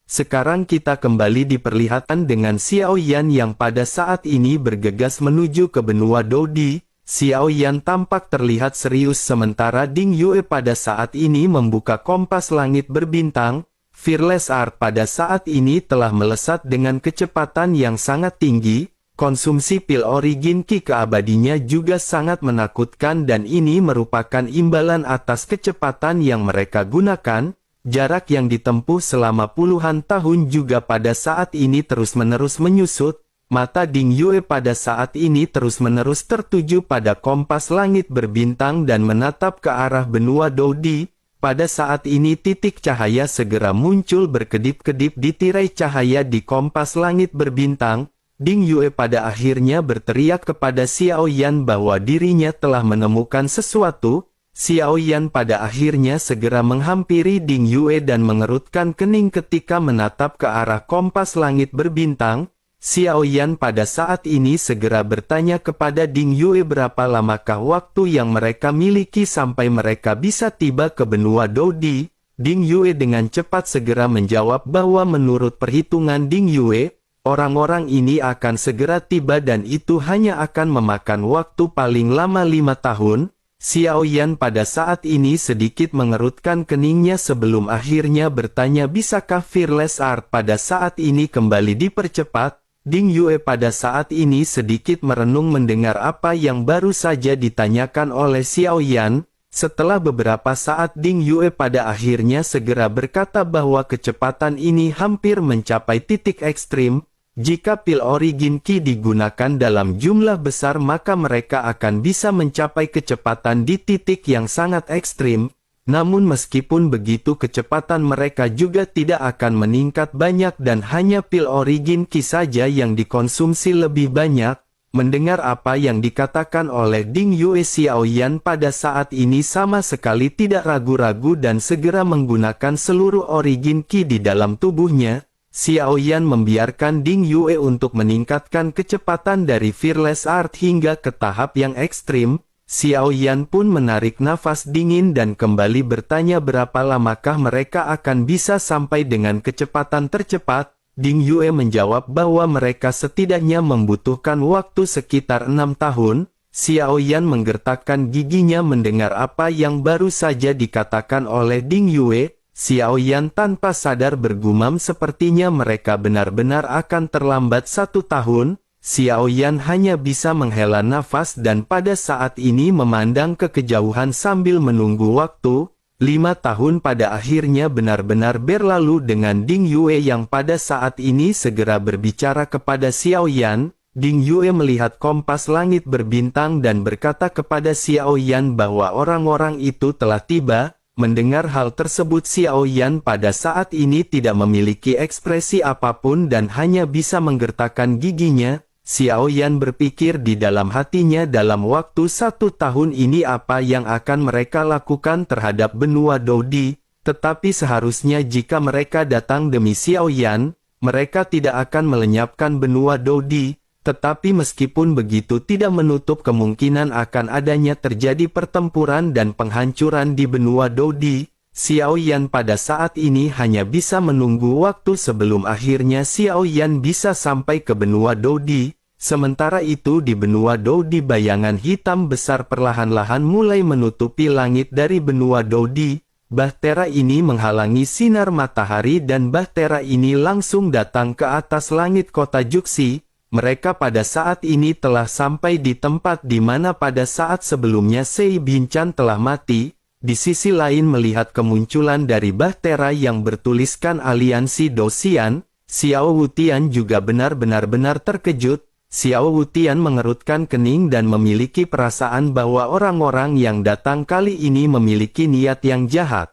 sekarang kita kembali diperlihatkan dengan Xiao Yan yang pada saat ini bergegas menuju ke benua Dodi. Xiao Yan tampak terlihat serius sementara Ding Yue pada saat ini membuka kompas langit berbintang. Fearless Art pada saat ini telah melesat dengan kecepatan yang sangat tinggi. Konsumsi pil origin Ki keabadinya juga sangat menakutkan dan ini merupakan imbalan atas kecepatan yang mereka gunakan. Jarak yang ditempuh selama puluhan tahun juga pada saat ini terus-menerus menyusut. Mata Ding Yue pada saat ini terus-menerus tertuju pada kompas langit berbintang dan menatap ke arah benua Dodi. Pada saat ini titik cahaya segera muncul berkedip-kedip di tirai cahaya di kompas langit berbintang. Ding Yue pada akhirnya berteriak kepada Xiao Yan bahwa dirinya telah menemukan sesuatu. Xiao Yan pada akhirnya segera menghampiri Ding Yue dan mengerutkan kening ketika menatap ke arah kompas langit berbintang. Xiao Yan pada saat ini segera bertanya kepada Ding Yue berapa lamakah waktu yang mereka miliki sampai mereka bisa tiba ke benua Dodi. Ding Yue dengan cepat segera menjawab bahwa menurut perhitungan Ding Yue, orang-orang ini akan segera tiba dan itu hanya akan memakan waktu paling lama 5 tahun. Xiao Yan pada saat ini sedikit mengerutkan keningnya sebelum akhirnya bertanya bisakah Fearless Art pada saat ini kembali dipercepat. Ding Yue pada saat ini sedikit merenung mendengar apa yang baru saja ditanyakan oleh Xiao Yan. Setelah beberapa saat Ding Yue pada akhirnya segera berkata bahwa kecepatan ini hampir mencapai titik ekstrim. Jika pil origin Ki digunakan dalam jumlah besar maka mereka akan bisa mencapai kecepatan di titik yang sangat ekstrim. Namun meskipun begitu kecepatan mereka juga tidak akan meningkat banyak dan hanya pil origin Ki saja yang dikonsumsi lebih banyak. Mendengar apa yang dikatakan oleh Ding Yue, Xiao Yan pada saat ini sama sekali tidak ragu-ragu dan segera menggunakan seluruh origin Ki di dalam tubuhnya. Xiao Yan membiarkan Ding Yue untuk meningkatkan kecepatan dari Fearless Art hingga ke tahap yang ekstrim. Xiao Yan pun menarik nafas dingin dan kembali bertanya berapa lamakah mereka akan bisa sampai dengan kecepatan tercepat. Ding Yue menjawab bahwa mereka setidaknya membutuhkan waktu sekitar 6 tahun. Xiao Yan menggertakkan giginya mendengar apa yang baru saja dikatakan oleh Ding Yue. Xiao Yan tanpa sadar bergumam sepertinya mereka benar-benar akan terlambat 1 tahun. Xiao Yan hanya bisa menghela nafas dan pada saat ini memandang ke kejauhan sambil menunggu waktu. 5 tahun pada akhirnya benar-benar berlalu dengan Ding Yue yang pada saat ini segera berbicara kepada Xiao Yan. Ding Yue melihat kompas langit berbintang dan berkata kepada Xiao Yan bahwa orang-orang itu telah tiba. Mendengar hal tersebut Xiao Yan pada saat ini tidak memiliki ekspresi apapun dan hanya bisa menggertakkan giginya. Xiao Yan berpikir di dalam hatinya dalam waktu 1 tahun ini apa yang akan mereka lakukan terhadap benua Dodi. Tetapi seharusnya jika mereka datang demi Xiao Yan, mereka tidak akan melenyapkan benua Dodi. Tetapi meskipun begitu tidak menutup kemungkinan akan adanya terjadi pertempuran dan penghancuran di benua Dodi. Xiao Yan pada saat ini hanya bisa menunggu waktu sebelum akhirnya Xiao Yan bisa sampai ke benua Dodi. Sementara itu di benua Dodi bayangan hitam besar perlahan-lahan mulai menutupi langit dari benua Dodi. Bahtera ini menghalangi sinar matahari dan bahtera ini langsung datang ke atas langit kota Juxi. Mereka pada saat ini telah sampai di tempat di mana pada saat sebelumnya Sei Binchan telah mati. Di sisi lain melihat kemunculan dari bahtera yang bertuliskan Aliansi Dosian, Xiao Wutian juga benar-benar terkejut. Xiao Wutian mengerutkan kening dan memiliki perasaan bahwa orang-orang yang datang kali ini memiliki niat yang jahat.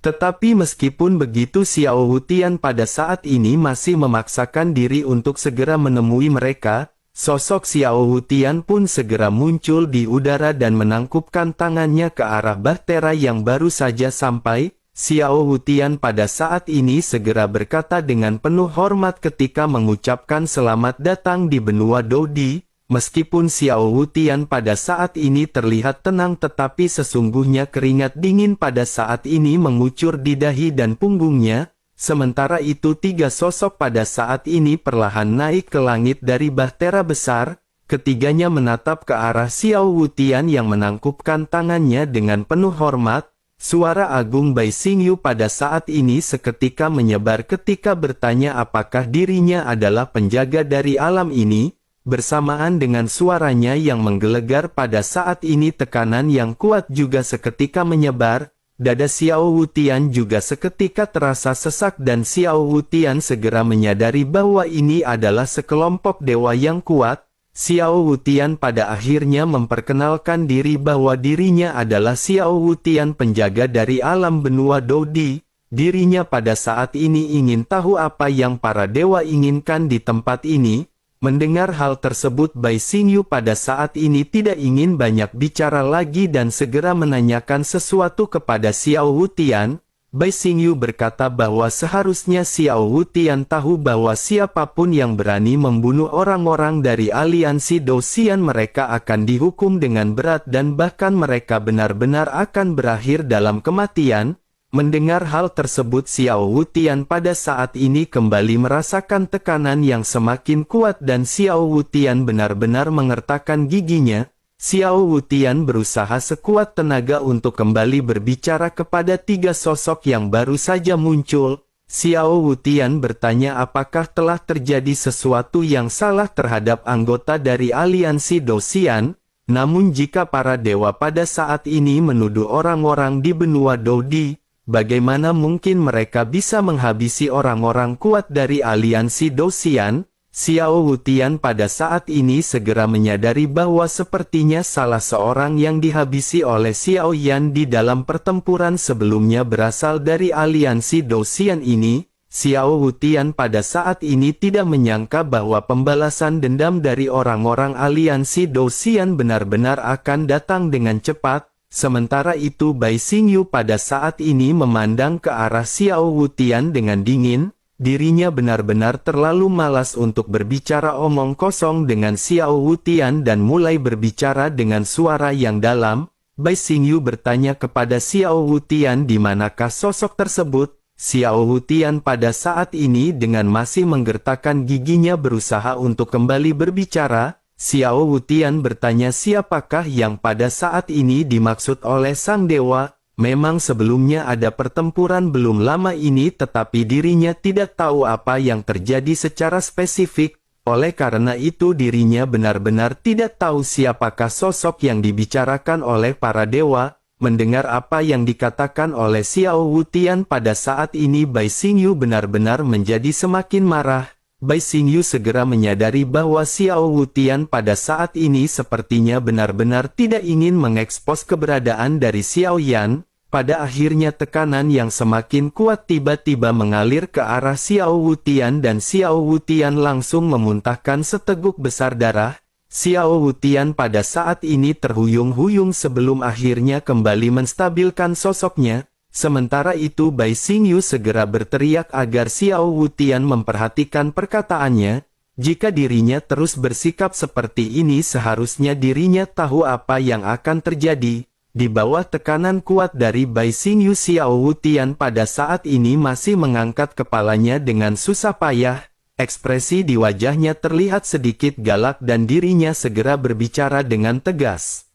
Tetapi meskipun begitu Xiao Wutian pada saat ini masih memaksakan diri untuk segera menemui mereka. Sosok Xiao Wutian pun segera muncul di udara dan menangkupkan tangannya ke arah bahtera yang baru saja sampai. Xiao Wutian pada saat ini segera berkata dengan penuh hormat ketika mengucapkan selamat datang di benua Dodi. Meskipun Xiao Wutian pada saat ini terlihat tenang tetapi sesungguhnya keringat dingin pada saat ini mengucur di dahi dan punggungnya. Sementara itu tiga sosok pada saat ini perlahan naik ke langit dari bahtera besar. Ketiganya menatap ke arah Xiao Wutian yang menangkupkan tangannya dengan penuh hormat. Suara agung Bai Xingyu pada saat ini seketika menyebar ketika bertanya apakah dirinya adalah penjaga dari alam ini. Bersamaan dengan suaranya yang menggelegar pada saat ini tekanan yang kuat juga seketika menyebar. Dada Xiao Wutian juga seketika terasa sesak dan Xiao Wutian segera menyadari bahwa ini adalah sekelompok dewa yang kuat. Xiao Wutian pada akhirnya memperkenalkan diri bahwa dirinya adalah Xiao Wutian penjaga dari alam benua Dodi. Dirinya pada saat ini ingin tahu apa yang para dewa inginkan di tempat ini. Mendengar hal tersebut Bai Xingyu pada saat ini tidak ingin banyak bicara lagi dan segera menanyakan sesuatu kepada Xiao Wutian. Bai Xingyu berkata bahwa seharusnya Xiao Wutian tahu bahwa siapapun yang berani membunuh orang-orang dari aliansi Dosian mereka akan dihukum dengan berat dan bahkan mereka benar-benar akan berakhir dalam kematian. Mendengar hal tersebut Xiao Wutian pada saat ini kembali merasakan tekanan yang semakin kuat dan Xiao Wutian benar-benar mengertakkan giginya. Xiao Wutian berusaha sekuat tenaga untuk kembali berbicara kepada tiga sosok yang baru saja muncul. Xiao Wutian bertanya apakah telah terjadi sesuatu yang salah terhadap anggota dari aliansi Dosian. Namun jika para dewa pada saat ini menuduh orang-orang di benua Dodi, bagaimana mungkin mereka bisa menghabisi orang-orang kuat dari aliansi Dosian? Xiao Wutian pada saat ini segera menyadari bahwa sepertinya salah seorang yang dihabisi oleh Xiao Yan di dalam pertempuran sebelumnya berasal dari aliansi Dosian ini. Xiao Wutian pada saat ini tidak menyangka bahwa pembalasan dendam dari orang-orang aliansi Dosian benar-benar akan datang dengan cepat. Sementara itu Bai Xingyu pada saat ini memandang ke arah Xiao Wutian dengan dingin. Dirinya benar-benar terlalu malas untuk berbicara omong kosong dengan Xiao Wutian dan mulai berbicara dengan suara yang dalam. Bai Xingyu bertanya kepada Xiao Wutian di manakah sosok tersebut. Xiao Wutian pada saat ini dengan masih menggertakkan giginya berusaha untuk kembali berbicara. Xiao Wutian bertanya siapakah yang pada saat ini dimaksud oleh sang dewa. Memang sebelumnya ada pertempuran belum lama ini tetapi dirinya tidak tahu apa yang terjadi secara spesifik. Oleh karena itu dirinya benar-benar tidak tahu siapakah sosok yang dibicarakan oleh para dewa. Mendengar apa yang dikatakan oleh Xiao Wutian pada saat ini Bai Xingyu benar-benar menjadi semakin marah. Bai Xingyu segera menyadari bahwa Xiao Wutian pada saat ini sepertinya benar-benar tidak ingin mengekspos keberadaan dari Xiao Yan. Pada akhirnya tekanan yang semakin kuat tiba-tiba mengalir ke arah Xiao Wutian dan Xiao Wutian langsung memuntahkan seteguk besar darah. Xiao Wutian pada saat ini terhuyung-huyung sebelum akhirnya kembali menstabilkan sosoknya. Sementara itu Bai Xingyu segera berteriak agar Xiao Wutian memperhatikan perkataannya. Jika dirinya terus bersikap seperti ini seharusnya dirinya tahu apa yang akan terjadi. Di bawah tekanan kuat dari Bai Xingyu Xiao Wutian pada saat ini masih mengangkat kepalanya dengan susah payah. Ekspresi di wajahnya terlihat sedikit galak dan dirinya segera berbicara dengan tegas.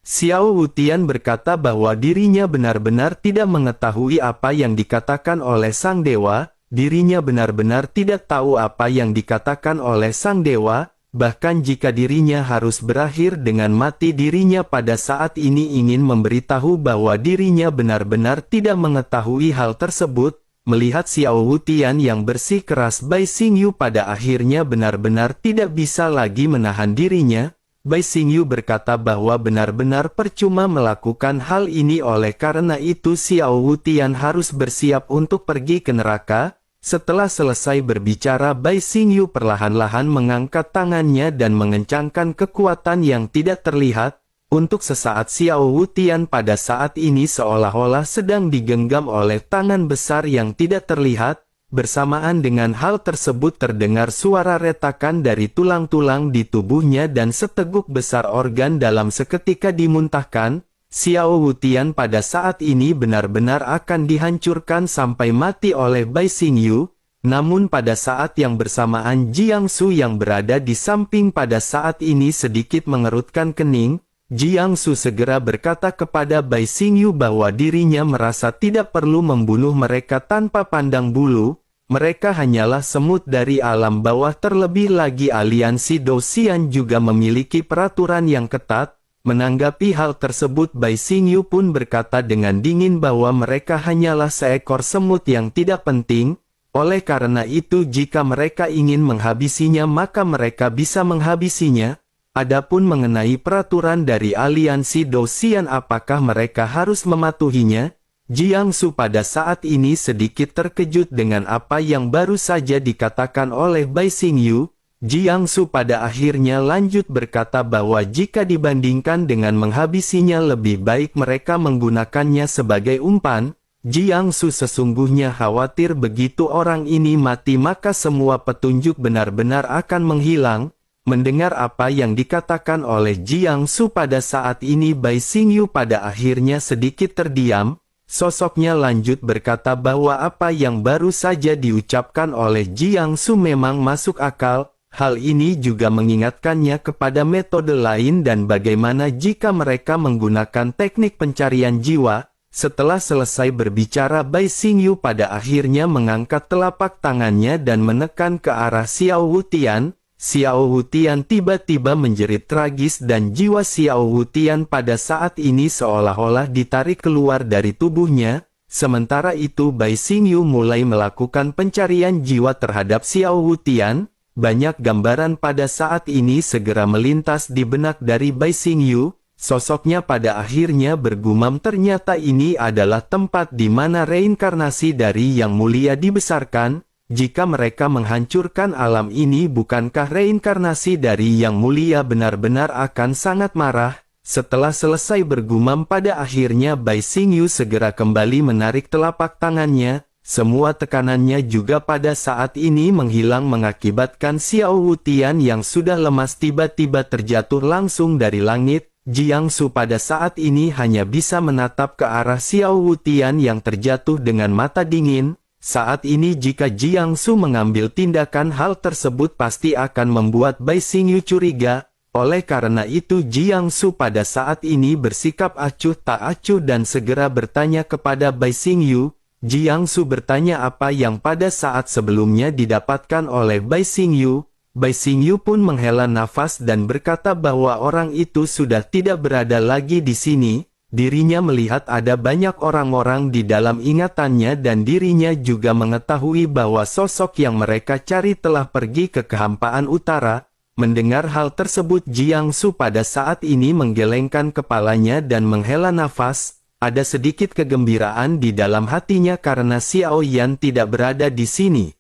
Xiao Wutian berkata bahwa dirinya benar-benar tidak mengetahui apa yang dikatakan oleh sang dewa. Dirinya benar-benar tidak tahu apa yang dikatakan oleh sang dewa. Bahkan jika dirinya harus berakhir dengan mati dirinya pada saat ini ingin memberitahu bahwa dirinya benar-benar tidak mengetahui hal tersebut. Melihat Xiao Wutian yang bersikeras Bai Xingyu pada akhirnya benar-benar tidak bisa lagi menahan dirinya. Bai Xingyu berkata bahwa benar-benar percuma melakukan hal ini oleh karena itu Xiao Wutian harus bersiap untuk pergi ke neraka. Setelah selesai berbicara Bai Xingyu perlahan-lahan mengangkat tangannya dan mengencangkan kekuatan yang tidak terlihat. Untuk sesaat Xiao Wutian pada saat ini seolah-olah sedang digenggam oleh tangan besar yang tidak terlihat. Bersamaan dengan hal tersebut terdengar suara retakan dari tulang-tulang di tubuhnya dan seteguk besar organ dalam seketika dimuntahkan. Xiao Wutian pada saat ini benar-benar akan dihancurkan sampai mati oleh Bai Xingyu. Namun pada saat yang bersamaan Jiangsu yang berada di samping pada saat ini sedikit mengerutkan kening. Jiangsu segera berkata kepada Bai Xingyu bahwa dirinya merasa tidak perlu membunuh mereka tanpa pandang bulu. Mereka hanyalah semut dari alam bawah, terlebih lagi aliansi Dou-Xian juga memiliki peraturan yang ketat. Menanggapi hal tersebut, Bai Xingyu pun berkata dengan dingin bahwa mereka hanyalah seekor semut yang tidak penting. Oleh karena itu jika mereka ingin menghabisinya maka mereka bisa menghabisinya. Adapun mengenai peraturan dari aliansi Dou-Xian apakah mereka harus mematuhinya? Jiangsu pada saat ini sedikit terkejut dengan apa yang baru saja dikatakan oleh Bai Xingyu. Jiangsu pada akhirnya lanjut berkata bahwa jika dibandingkan dengan menghabisinya lebih baik mereka menggunakannya sebagai umpan. Jiangsu sesungguhnya khawatir begitu orang ini mati maka semua petunjuk benar-benar akan menghilang. Mendengar apa yang dikatakan oleh Jiangsu pada saat ini Bai Xingyu pada akhirnya sedikit terdiam. Sosoknya lanjut berkata bahwa apa yang baru saja diucapkan oleh Jiangsu memang masuk akal. Hal ini juga mengingatkannya kepada metode lain dan bagaimana jika mereka menggunakan teknik pencarian jiwa. Setelah selesai berbicara Bai Xingyu pada akhirnya mengangkat telapak tangannya dan menekan ke arah Xiao Wutian. Xiao Wutian tiba-tiba menjerit tragis dan jiwa Xiao Wutian pada saat ini seolah-olah ditarik keluar dari tubuhnya. Sementara itu Bai Xingyu mulai melakukan pencarian jiwa terhadap Xiao Wutian. Banyak gambaran pada saat ini segera melintas di benak dari Bai Xingyu. Sosoknya pada akhirnya bergumam ternyata ini adalah tempat di mana reinkarnasi dari Yang Mulia dibesarkan. Jika mereka menghancurkan alam ini bukankah reinkarnasi dari Yang Mulia benar-benar akan sangat marah? Setelah selesai bergumam pada akhirnya Bai Xingyu segera kembali menarik telapak tangannya. Semua tekanannya juga pada saat ini menghilang mengakibatkan Xiao Wutian yang sudah lemas tiba-tiba terjatuh langsung dari langit. Jiangsu pada saat ini hanya bisa menatap ke arah Xiao Wutian yang terjatuh dengan mata dingin. Saat ini jika Jiangsu mengambil tindakan hal tersebut pasti akan membuat Bai Xingyu curiga. Oleh karena itu Jiangsu pada saat ini bersikap acuh tak acuh dan segera bertanya kepada Bai Xingyu. Jiangsu bertanya apa yang pada saat sebelumnya didapatkan oleh Bai Xingyu. Bai Xingyu pun menghela nafas dan berkata bahwa orang itu sudah tidak berada lagi di sini. Dirinya melihat ada banyak orang-orang di dalam ingatannya dan dirinya juga mengetahui bahwa sosok yang mereka cari telah pergi ke kehampaan utara. Mendengar hal tersebut Jiangsu pada saat ini menggelengkan kepalanya dan menghela nafas. Ada sedikit kegembiraan di dalam hatinya karena Xiao Yan tidak berada di sini.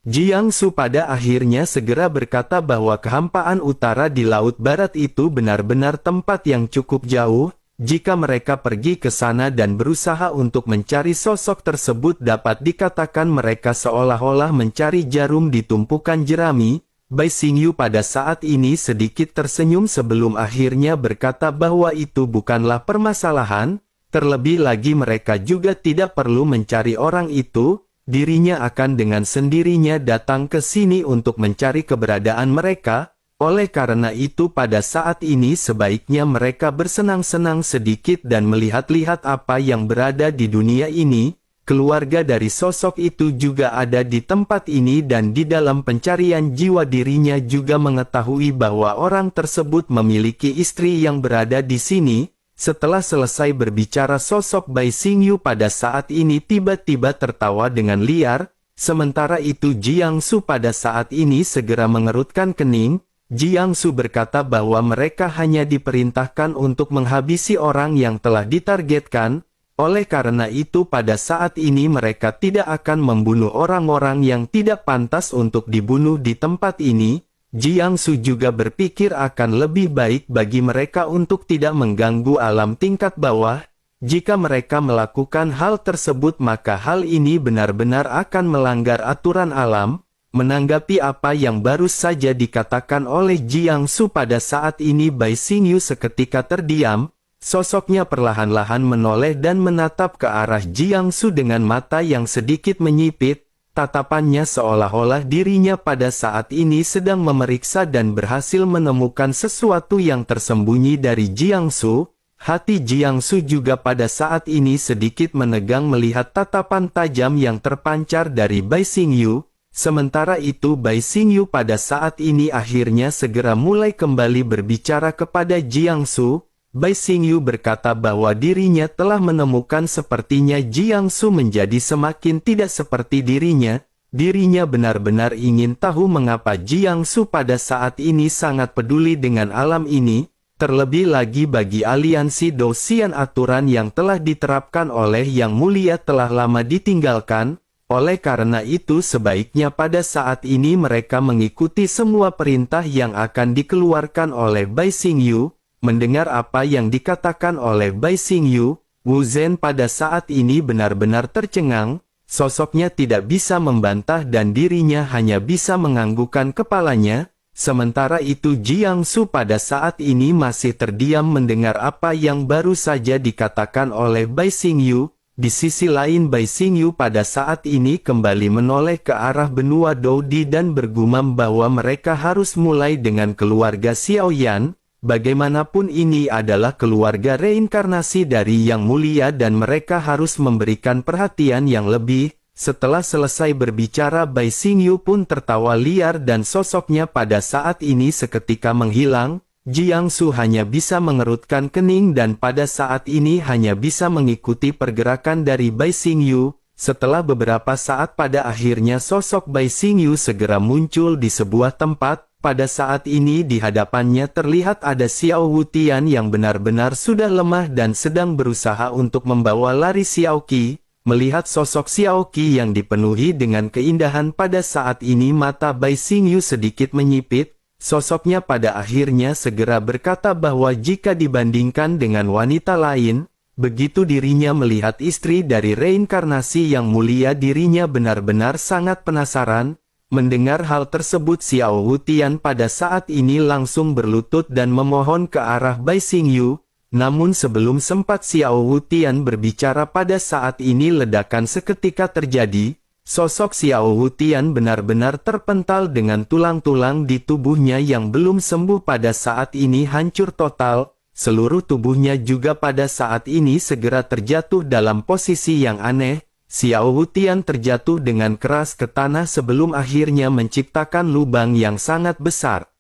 Jiangsu pada akhirnya segera berkata bahwa kehampaan utara di Laut Barat itu benar-benar tempat yang cukup jauh. Jika mereka pergi ke sana dan berusaha untuk mencari sosok tersebut dapat dikatakan mereka seolah-olah mencari jarum di tumpukan jerami. Bai Xingyu pada saat ini sedikit tersenyum sebelum akhirnya berkata bahwa itu bukanlah permasalahan. Terlebih lagi mereka juga tidak perlu mencari orang itu, dirinya akan dengan sendirinya datang ke sini untuk mencari keberadaan mereka. Oleh karena itu pada saat ini sebaiknya mereka bersenang-senang sedikit dan melihat-lihat apa yang berada di dunia ini. Keluarga dari sosok itu juga ada di tempat ini dan di dalam pencarian jiwa dirinya juga mengetahui bahwa orang tersebut memiliki istri yang berada di sini. Setelah selesai berbicara sosok Bai Xingyu pada saat ini tiba-tiba tertawa dengan liar. Sementara itu Jiangsu pada saat ini segera mengerutkan kening. Jiangsu berkata bahwa mereka hanya diperintahkan untuk menghabisi orang yang telah ditargetkan. Oleh karena itu pada saat ini mereka tidak akan membunuh orang-orang yang tidak pantas untuk dibunuh di tempat ini. Jiangsu juga berpikir akan lebih baik bagi mereka untuk tidak mengganggu alam tingkat bawah. Jika mereka melakukan hal tersebut maka hal ini benar-benar akan melanggar aturan alam. Menanggapi apa yang baru saja dikatakan oleh Jiangsu pada saat ini Bai Xingyu seketika terdiam. sosoknya perlahan-lahan menoleh dan menatap ke arah Jiangsu dengan mata yang sedikit menyipit. Tatapannya seolah-olah dirinya pada saat ini sedang memeriksa dan berhasil menemukan sesuatu yang tersembunyi dari Jiangsu. Hati Jiangsu juga pada saat ini sedikit menegang melihat tatapan tajam yang terpancar dari Bai Xingyu. Sementara itu Bai Xingyu pada saat ini akhirnya segera mulai kembali berbicara kepada Jiangsu. Bai Xingyu berkata bahwa dirinya telah menemukan sepertinya Jiangsu menjadi semakin tidak seperti dirinya. Dirinya benar-benar ingin tahu mengapa Jiangsu pada saat ini sangat peduli dengan alam ini. Terlebih lagi bagi aliansi Dosian aturan yang telah diterapkan oleh Yang Mulia telah lama ditinggalkan. Oleh karena itu sebaiknya pada saat ini mereka mengikuti semua perintah yang akan dikeluarkan oleh Bai Xingyu. Mendengar apa yang dikatakan oleh Bai Xingyu, Wu Zhen pada saat ini benar-benar tercengang. Sosoknya tidak bisa membantah dan dirinya hanya bisa menganggukkan kepalanya. Sementara itu Jiangsu pada saat ini masih terdiam mendengar apa yang baru saja dikatakan oleh Bai Xingyu. Di sisi lain Bai Xingyu pada saat ini kembali menoleh ke arah benua Dodi dan bergumam bahwa mereka harus mulai dengan keluarga Xiaoyan. Bagaimanapun ini adalah keluarga reinkarnasi dari Yang Mulia dan mereka harus memberikan perhatian yang lebih. Setelah selesai berbicara Bai Xingyu pun tertawa liar dan sosoknya pada saat ini seketika menghilang. Jiangsu hanya bisa mengerutkan kening dan pada saat ini hanya bisa mengikuti pergerakan dari Bai Xingyu. Setelah beberapa saat pada akhirnya sosok Bai Xingyu segera muncul di sebuah tempat. Pada saat ini di hadapannya terlihat ada Xiao Wutian yang benar-benar sudah lemah dan sedang berusaha untuk membawa lari Xiao Qi. Melihat sosok Xiao Qi yang dipenuhi dengan keindahan pada saat ini mata Bai Xingyu sedikit menyipit. Sosoknya pada akhirnya segera berkata bahwa jika dibandingkan dengan wanita lain, begitu dirinya melihat istri dari reinkarnasi Yang Mulia dirinya benar-benar sangat penasaran. Mendengar hal tersebut Xiao Wutian pada saat ini langsung berlutut dan memohon ke arah Bai Xingyu. Namun sebelum sempat Xiao Wutian berbicara pada saat ini ledakan seketika terjadi. Sosok Xiao Wutian benar-benar terpental dengan tulang-tulang di tubuhnya yang belum sembuh pada saat ini hancur total. Seluruh tubuhnya juga pada saat ini segera terjatuh dalam posisi yang aneh. Xiao Wutian terjatuh dengan keras ke tanah sebelum akhirnya menciptakan lubang yang sangat besar.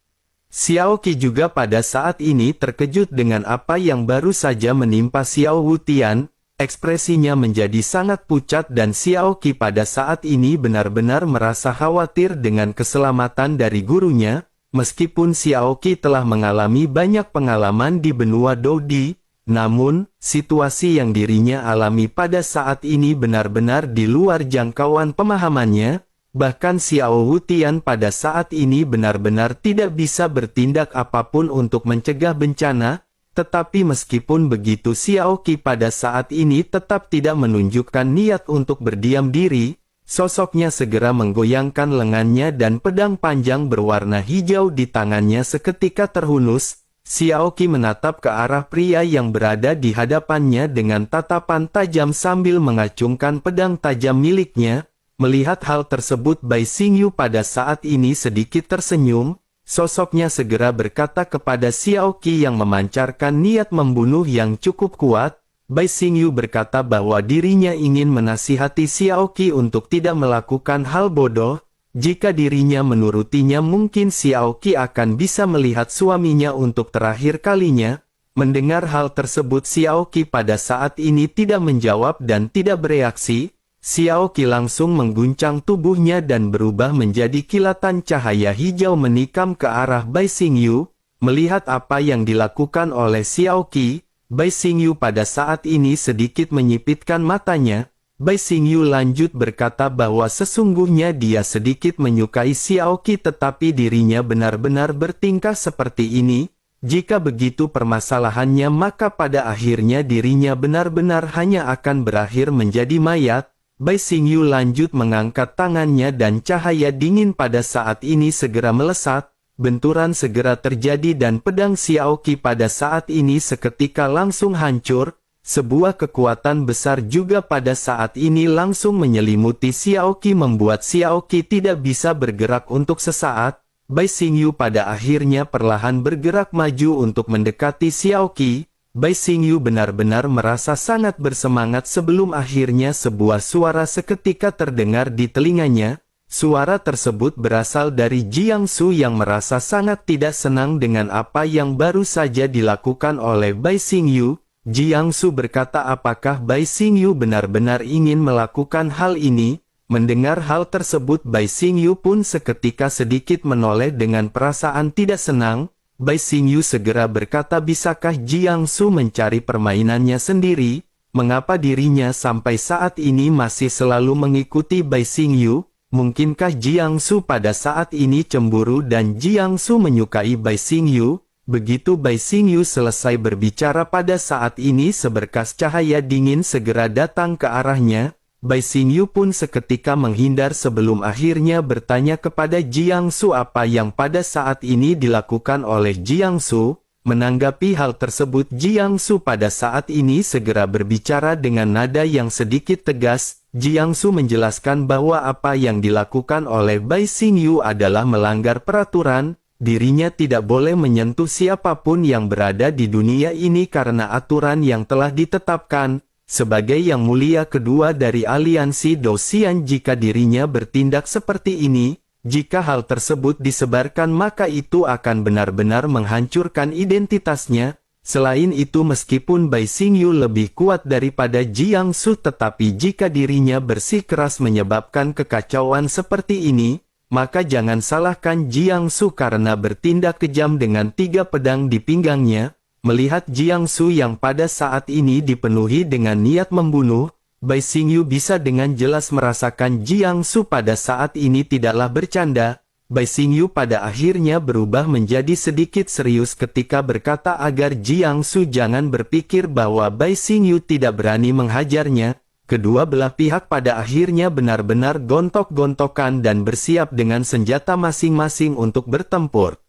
Xiao Qi juga pada saat ini terkejut dengan apa yang baru saja menimpa Xiao Wutian. Ekspresinya menjadi sangat pucat dan Xiao Qi pada saat ini benar-benar merasa khawatir dengan keselamatan dari gurunya. Meskipun Xiao Qi telah mengalami banyak pengalaman di benua Dodi, namun situasi yang dirinya alami pada saat ini benar-benar di luar jangkauan pemahamannya. Bahkan Xiao Wutian pada saat ini benar-benar tidak bisa bertindak apapun untuk mencegah bencana. Tetapi meskipun begitu Xiao Qi pada saat ini tetap tidak menunjukkan niat untuk berdiam diri. Sosoknya segera menggoyangkan lengannya dan pedang panjang berwarna hijau di tangannya seketika terhunus. Xiao Qi menatap ke arah pria yang berada di hadapannya dengan tatapan tajam sambil mengacungkan pedang tajam miliknya. Melihat hal tersebut Bai Xingyu pada saat ini sedikit tersenyum. Sosoknya segera berkata kepada Xiao Qi yang memancarkan niat membunuh yang cukup kuat. Bai Xingyu berkata bahwa dirinya ingin menasihati Xiao Qi untuk tidak melakukan hal bodoh. Jika dirinya menurutinya mungkin Xiao Qi akan bisa melihat suaminya untuk terakhir kalinya. Mendengar hal tersebut Xiao Qi pada saat ini tidak menjawab dan tidak bereaksi. Xiao Qi langsung mengguncang tubuhnya dan berubah menjadi kilatan cahaya hijau menikam ke arah Bai Xingyu. Melihat apa yang dilakukan oleh Xiao Qi, Bai Xingyu pada saat ini sedikit menyipitkan matanya. Bai Xingyu lanjut berkata bahwa sesungguhnya dia sedikit menyukai Xiao Qi tetapi dirinya benar-benar bertingkah seperti ini. Jika begitu permasalahannya maka pada akhirnya dirinya benar-benar hanya akan berakhir menjadi mayat. Bai Xingyu lanjut mengangkat tangannya dan cahaya dingin pada saat ini segera melesat. benturan segera terjadi dan pedang Xiao Qi pada saat ini seketika langsung hancur. Sebuah kekuatan besar juga pada saat ini langsung menyelimuti Xiao Qi membuat Xiao Qi tidak bisa bergerak untuk sesaat. Bai Xingyu pada akhirnya perlahan bergerak maju untuk mendekati Xiao Qi. Bai Xingyu benar-benar merasa sangat bersemangat sebelum akhirnya sebuah suara seketika terdengar di telinganya. Suara tersebut berasal dari Jiangsu yang merasa sangat tidak senang dengan apa yang baru saja dilakukan oleh Bai Xingyu. Jiangsu berkata, apakah Bai Xingyu benar-benar ingin melakukan hal ini? Mendengar hal tersebut Bai Xingyu pun seketika sedikit menoleh dengan perasaan tidak senang. Bai Xingyu segera berkata, bisakah Jiangsu mencari permainannya sendiri? Mengapa dirinya sampai saat ini masih selalu mengikuti Bai Xingyu? Mungkinkah Jiangsu pada saat ini cemburu dan Jiangsu menyukai Bai Xingyu? Begitu Bai Xingyu selesai berbicara pada saat ini seberkas cahaya dingin segera datang ke arahnya. Bai Xingyu pun seketika menghindar sebelum akhirnya bertanya kepada Jiangsu apa yang pada saat ini dilakukan oleh Jiangsu. Menanggapi hal tersebut Jiangsu pada saat ini segera berbicara dengan nada yang sedikit tegas. Jiangsu menjelaskan bahwa apa yang dilakukan oleh Bai Xingyu adalah melanggar peraturan. Dirinya tidak boleh menyentuh siapapun yang berada di dunia ini karena aturan yang telah ditetapkan. Sebagai yang mulia kedua dari aliansi Dosian, jika dirinya bertindak seperti ini, jika hal tersebut disebarkan maka itu akan benar-benar menghancurkan identitasnya. Selain itu meskipun Bai Xingyu lebih kuat daripada Jiangsu tetapi jika dirinya bersikeras menyebabkan kekacauan seperti ini, maka jangan salahkan Jiangsu karena bertindak kejam dengan 3 pedang di pinggangnya. Melihat Jiangsu yang pada saat ini dipenuhi dengan niat membunuh, Bai Xingyu bisa dengan jelas merasakan Jiangsu pada saat ini tidaklah bercanda. Bai Xingyu pada akhirnya berubah menjadi sedikit serius ketika berkata agar Jiangsu jangan berpikir bahwa Bai Xingyu tidak berani menghajarnya. Kedua belah pihak pada akhirnya benar-benar gontok-gontokan dan bersiap dengan senjata masing-masing untuk bertempur.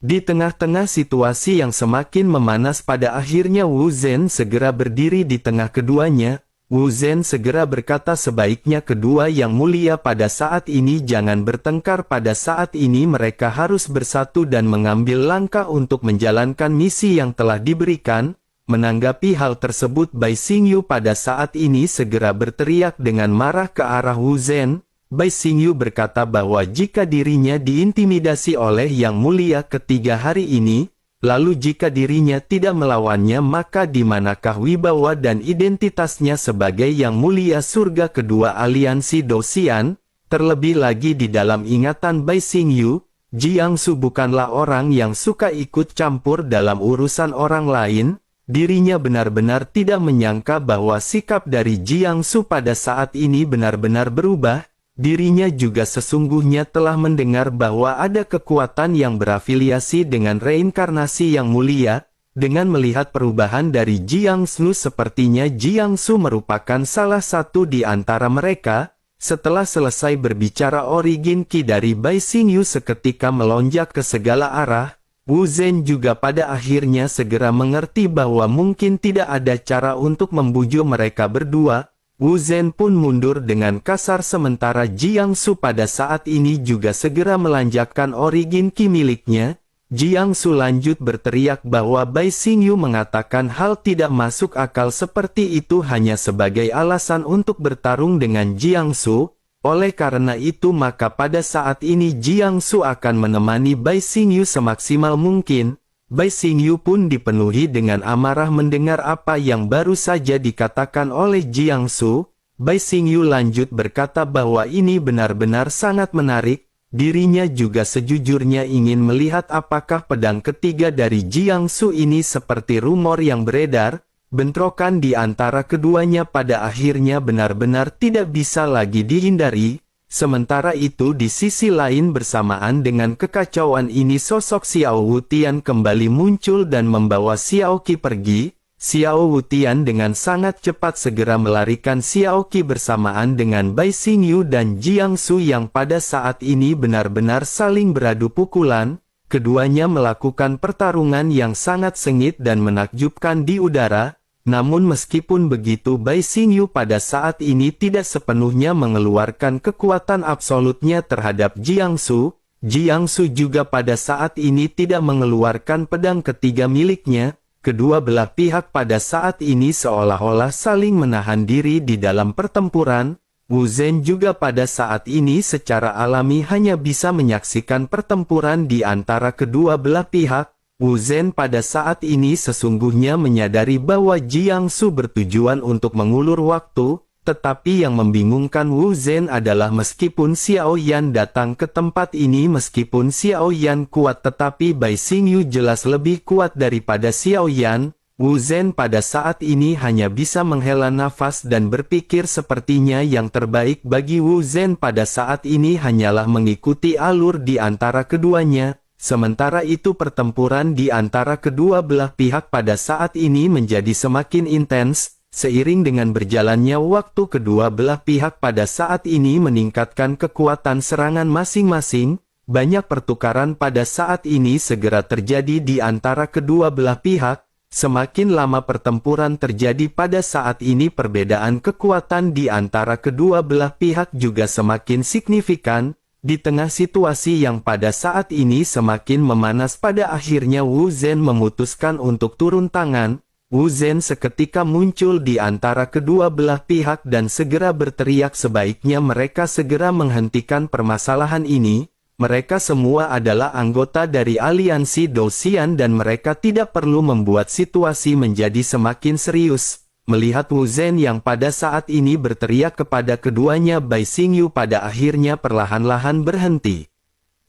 Di tengah-tengah situasi yang semakin memanas pada akhirnya Wu Zhen segera berdiri di tengah keduanya. Wu Zhen segera berkata, sebaiknya kedua yang mulia pada saat ini jangan bertengkar, pada saat ini mereka harus bersatu dan mengambil langkah untuk menjalankan misi yang telah diberikan. Menanggapi hal tersebut Bai Xingyu pada saat ini segera berteriak dengan marah ke arah Wu Zhen. Bai Xingyu berkata bahwa jika dirinya diintimidasi oleh Yang Mulia ketiga hari ini, lalu jika dirinya tidak melawannya maka di manakah wibawa dan identitasnya sebagai Yang Mulia surga kedua aliansi Dosian? Terlebih lagi di dalam ingatan Bai Xingyu, Jiangsu bukanlah orang yang suka ikut campur dalam urusan orang lain. Dirinya benar-benar tidak menyangka bahwa sikap dari Jiangsu pada saat ini benar-benar berubah. Dirinya juga sesungguhnya telah mendengar bahwa ada kekuatan yang berafiliasi dengan reinkarnasi Yang Mulia. Dengan melihat perubahan dari Jiangsu, sepertinya Jiangsu merupakan salah satu di antara mereka. Setelah selesai berbicara, origin Qi dari Bai Xingyu seketika melonjak ke segala arah. Wu Zhen juga pada akhirnya segera mengerti bahwa mungkin tidak ada cara untuk membujuk mereka berdua. Wu Zhen pun mundur dengan kasar sementara Jiangsu pada saat ini juga segera melanjutkan origin Qi miliknya. Jiangsu lanjut berteriak bahwa Bai Xingyu mengatakan hal tidak masuk akal seperti itu hanya sebagai alasan untuk bertarung dengan Jiangsu. Oleh karena itu maka pada saat ini Jiangsu akan menemani Bai Xingyu semaksimal mungkin. Bai Xingyu pun dipenuhi dengan amarah mendengar apa yang baru saja dikatakan oleh Jiangsu. Bai Xingyu lanjut berkata bahwa ini benar-benar sangat menarik. Dirinya juga sejujurnya ingin melihat apakah pedang ketiga dari Jiangsu ini seperti rumor yang beredar. Bentrokan di antara keduanya pada akhirnya benar-benar tidak bisa lagi dihindari. Sementara itu di sisi lain bersamaan dengan kekacauan ini sosok Xiao Wutian kembali muncul dan membawa Xiao Qi pergi. Xiao Wutian dengan sangat cepat segera melarikan Xiao Qi bersamaan dengan Bai Xingyu dan Jiangsu yang pada saat ini benar-benar saling beradu pukulan. Keduanya melakukan pertarungan yang sangat sengit dan menakjubkan di udara, namun meskipun begitu Bai Xingyu pada saat ini tidak sepenuhnya mengeluarkan kekuatan absolutnya terhadap Jiangsu. Jiangsu juga pada saat ini tidak mengeluarkan pedang ketiga miliknya. Kedua belah pihak pada saat ini seolah-olah saling menahan diri di dalam pertempuran. Wu Zhen juga pada saat ini secara alami hanya bisa menyaksikan pertempuran di antara kedua belah pihak. Wu Zhen pada saat ini sesungguhnya menyadari bahwa Jiangsu bertujuan untuk mengulur waktu, tetapi yang membingungkan Wu Zhen adalah meskipun Xiao Yan datang ke tempat ini, meskipun Xiao Yan kuat tetapi Bai Xingyu jelas lebih kuat daripada Xiao Yan. Wu Zhen pada saat ini hanya bisa menghela nafas dan berpikir sepertinya yang terbaik bagi Wu Zhen pada saat ini hanyalah mengikuti alur di antara keduanya. Sementara itu pertempuran di antara kedua belah pihak pada saat ini menjadi semakin intens. Seiring dengan berjalannya waktu, kedua belah pihak pada saat ini meningkatkan kekuatan serangan masing-masing. Banyak pertukaran pada saat ini segera terjadi di antara kedua belah pihak. Semakin lama pertempuran terjadi pada saat ini, perbedaan kekuatan di antara kedua belah pihak juga semakin signifikan. Di tengah situasi yang pada saat ini semakin memanas, pada akhirnya Wu Zhen memutuskan untuk turun tangan. Wu Zhen seketika muncul di antara kedua belah pihak dan segera berteriak sebaiknya mereka segera menghentikan permasalahan ini. Mereka semua adalah anggota dari aliansi Dou-Xian dan mereka tidak perlu membuat situasi menjadi semakin serius. Melihat Wu Zhen yang pada saat ini berteriak kepada keduanya, Bai Xingyu pada akhirnya perlahan-lahan berhenti.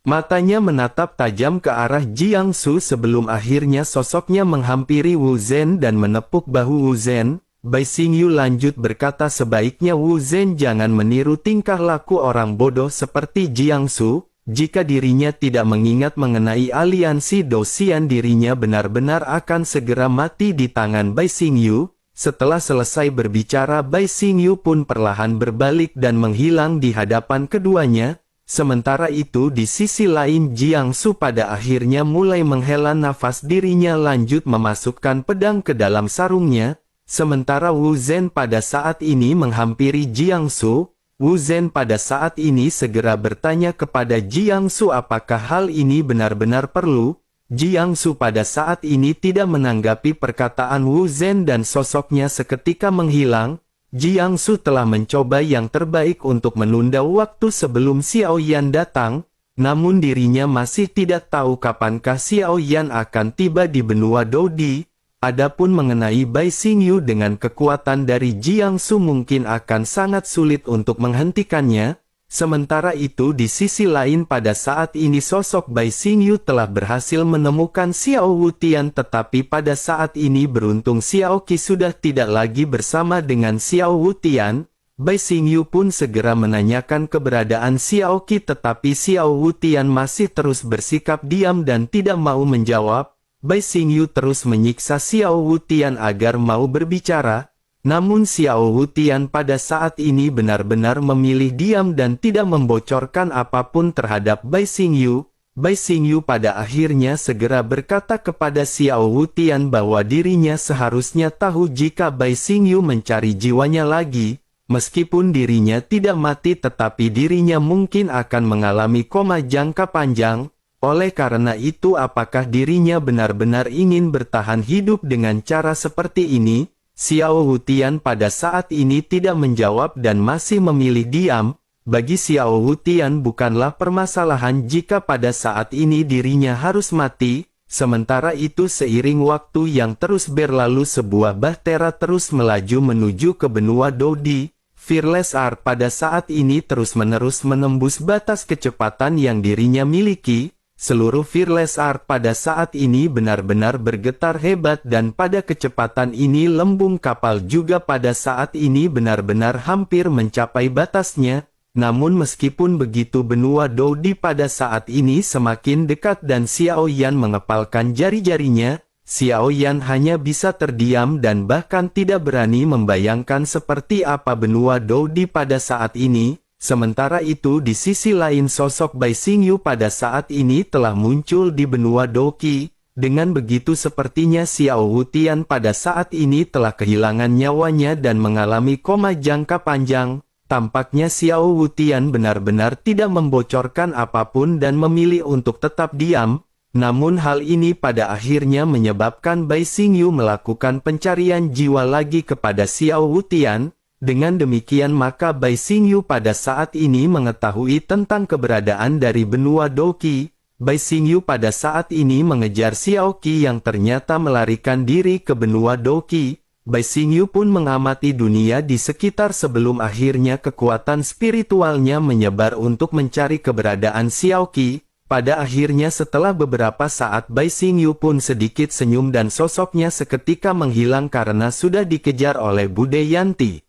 Matanya menatap tajam ke arah Jiangsu sebelum akhirnya sosoknya menghampiri Wu Zhen dan menepuk bahu Wu Zhen. Bai Xingyu lanjut berkata sebaiknya Wu Zhen jangan meniru tingkah laku orang bodoh seperti Jiangsu. Jika dirinya tidak mengingat mengenai aliansi Dou-Xian, dirinya benar-benar akan segera mati di tangan Bai Xingyu. Setelah selesai berbicara, Bai Xingyu pun perlahan berbalik dan menghilang di hadapan keduanya. Sementara itu di sisi lain Jiangsu pada akhirnya mulai menghela nafas, dirinya lanjut memasukkan pedang ke dalam sarungnya. Sementara Wu Zhen pada saat ini menghampiri Jiangsu. Wu Zhen pada saat ini segera bertanya kepada Jiangsu apakah hal ini benar-benar perlu. Jiangsu pada saat ini tidak menanggapi perkataan Wu Zhen dan sosoknya seketika menghilang. Jiangsu telah mencoba yang terbaik untuk menunda waktu sebelum Xiao Yan datang, namun dirinya masih tidak tahu kapankah Xiao Yan akan tiba di benua Dodi. Adapun mengenai Bai Xingyu, dengan kekuatan dari Jiangsu mungkin akan sangat sulit untuk menghentikannya. Sementara itu di sisi lain pada saat ini sosok Bai Xingyu telah berhasil menemukan Xiao Wutian, tetapi pada saat ini beruntung Xiao Qi sudah tidak lagi bersama dengan Xiao Wutian. Bai Xingyu pun segera menanyakan keberadaan Xiao Qi, tetapi Xiao Wutian masih terus bersikap diam dan tidak mau menjawab. Bai Xingyu terus menyiksa Xiao Wutian agar mau berbicara, namun Xiao Wutian pada saat ini benar-benar memilih diam dan tidak membocorkan apapun terhadap Bai Xingyu. Bai Xingyu pada akhirnya segera berkata kepada Xiao Wutian bahwa dirinya seharusnya tahu jika Bai Xingyu mencari jiwanya lagi. Meskipun dirinya tidak mati tetapi dirinya mungkin akan mengalami koma jangka panjang. Oleh karena itu apakah dirinya benar-benar ingin bertahan hidup dengan cara seperti ini? Xiao Wutian pada saat ini tidak menjawab dan masih memilih diam. Bagi Xiao Wutian bukanlah permasalahan jika pada saat ini dirinya harus mati. Sementara itu seiring waktu yang terus berlalu, sebuah bahtera terus melaju menuju ke benua Dodi. Fearless Art pada saat ini terus-menerus menembus batas kecepatan yang dirinya miliki. Seluruh Fearless Art pada saat ini benar-benar bergetar hebat dan pada kecepatan ini lembung kapal juga pada saat ini benar-benar hampir mencapai batasnya. Namun meskipun begitu benua Dodi pada saat ini semakin dekat dan Xiao Yan mengepalkan jari-jarinya, Xiao Yan hanya bisa terdiam dan bahkan tidak berani membayangkan seperti apa benua Dodi pada saat ini. Sementara itu di sisi lain sosok Bai Xingyu pada saat ini telah muncul di benua Doqi. Dengan begitu sepertinya Xiao Wutian pada saat ini telah kehilangan nyawanya dan mengalami koma jangka panjang. Tampaknya Xiao Wutian benar-benar tidak membocorkan apapun dan memilih untuk tetap diam. Namun hal ini pada akhirnya menyebabkan Bai Xingyu melakukan pencarian jiwa lagi kepada Xiao Wutian. Dengan demikian maka Bai Xingyu pada saat ini mengetahui tentang keberadaan dari benua Doqi. Bai Xingyu pada saat ini mengejar Xiao Qi yang ternyata melarikan diri ke benua Doqi. Bai Xingyu pun mengamati dunia di sekitar sebelum akhirnya kekuatan spiritualnya menyebar untuk mencari keberadaan Xiao Qi. Pada akhirnya setelah beberapa saat Bai Xingyu pun sedikit senyum dan sosoknya seketika menghilang karena sudah dikejar oleh Bude Yanti.